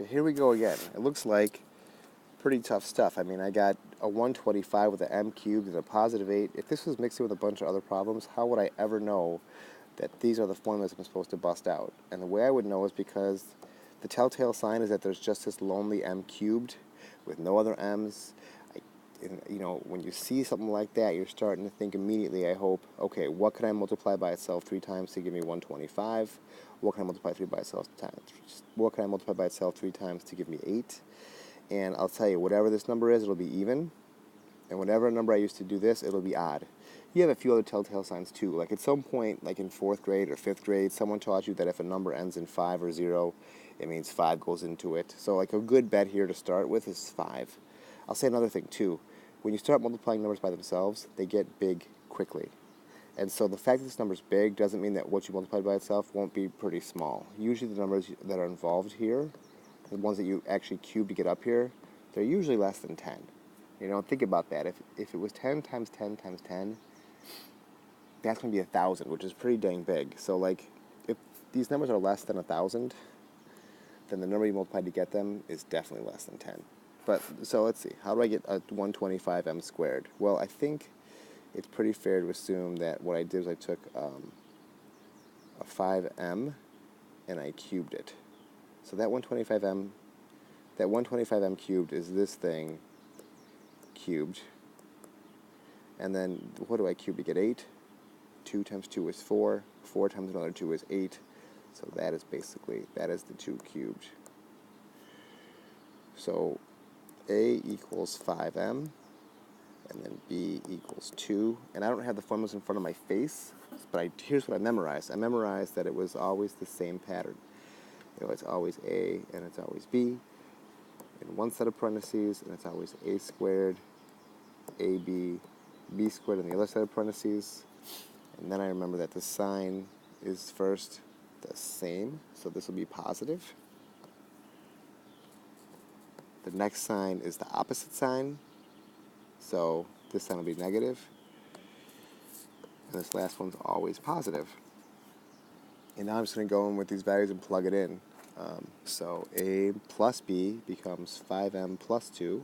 Here we go again. It looks like pretty tough stuff. I mean, I got a 125 with an m cubed and a positive 8. If this was mixed in with a bunch of other problems, how would I ever know that these are the formulas I'm supposed to bust out? And the way I would know is because the telltale sign is that there's just this lonely m cubed with no other m's. When you see something like that, you're starting to think immediately, I hope, okay, what can I multiply by itself 3 times to give me 125? What can I multiply 3 by itself times? What can I multiply by itself 3 times to give me 8? And I'll tell you, whatever this number is, it'll be even. And whatever number I used to do this, it'll be odd. You have a few other telltale signs too. Like at some point, like in 4th grade or 5th grade, someone taught you that if a number ends in 5 or 0, it means 5 goes into it. So like a good bet here to start with is 5. I'll say another thing too. When you start multiplying numbers by themselves, they get big quickly. And so the fact that this number's big doesn't mean that what you multiplied by itself won't be pretty small. Usually the numbers that are involved here, the ones that you actually cube to get up here, they're usually less than 10. Think about that. If it was 10 times 10 times 10, that's going to be 1,000, which is pretty dang big. So, like, if these numbers are less than 1,000, then the number you multiplied to get them is definitely less than 10. But, so let's see. How do I get a 125m squared? Well, I think it's pretty fair to assume that what I did was I took a 5m and I cubed it. So that 125m cubed is this thing cubed. And then what do I cube to get 8? 2 times 2 is 4. 4 times another 2 is 8. So that is the 2 cubed. So A equals 5m, and then B equals 2. And I don't have the formulas in front of my face, but here's what I memorized. I memorized that it was always the same pattern. It's always A, and it's always B, in one set of parentheses, and it's always A squared, AB, B squared in the other set of parentheses. And then I remember that the sign is first the same, so this will be positive. The next sign is the opposite sign, so this sign will be negative. And this last one's always positive. And now I'm just going to go in with these values and plug it in. So A plus B becomes 5m plus 2.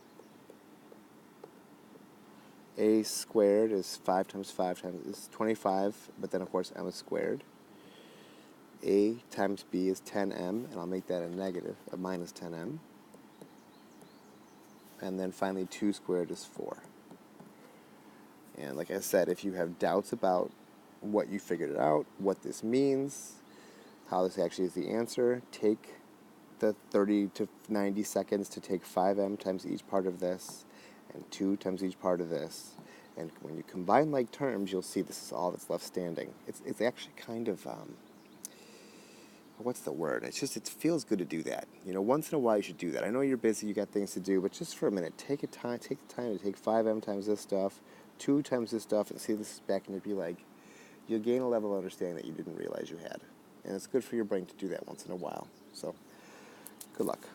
A squared is 5 times 5 times is 25, but then of course m is squared. A times B is 10m, and I'll make that a minus 10m. And then finally 2 squared is 4. And like I said, if you have doubts about what you figured it out, what this means, how this actually is the answer, take the 30 to 90 seconds to take 5m times each part of this and 2 times each part of this. And when you combine like terms, you'll see this is all that's left standing. It's actually kind of, what's the word? It feels good to do that. Once in a while you should do that. I know you're busy, you got things to do, but just for a minute, take the time to take 5m times this stuff, 2 times this stuff, and see this is back, and you'll be like, you'll gain a level of understanding that you didn't realize you had. And it's good for your brain to do that once in a while. So, good luck.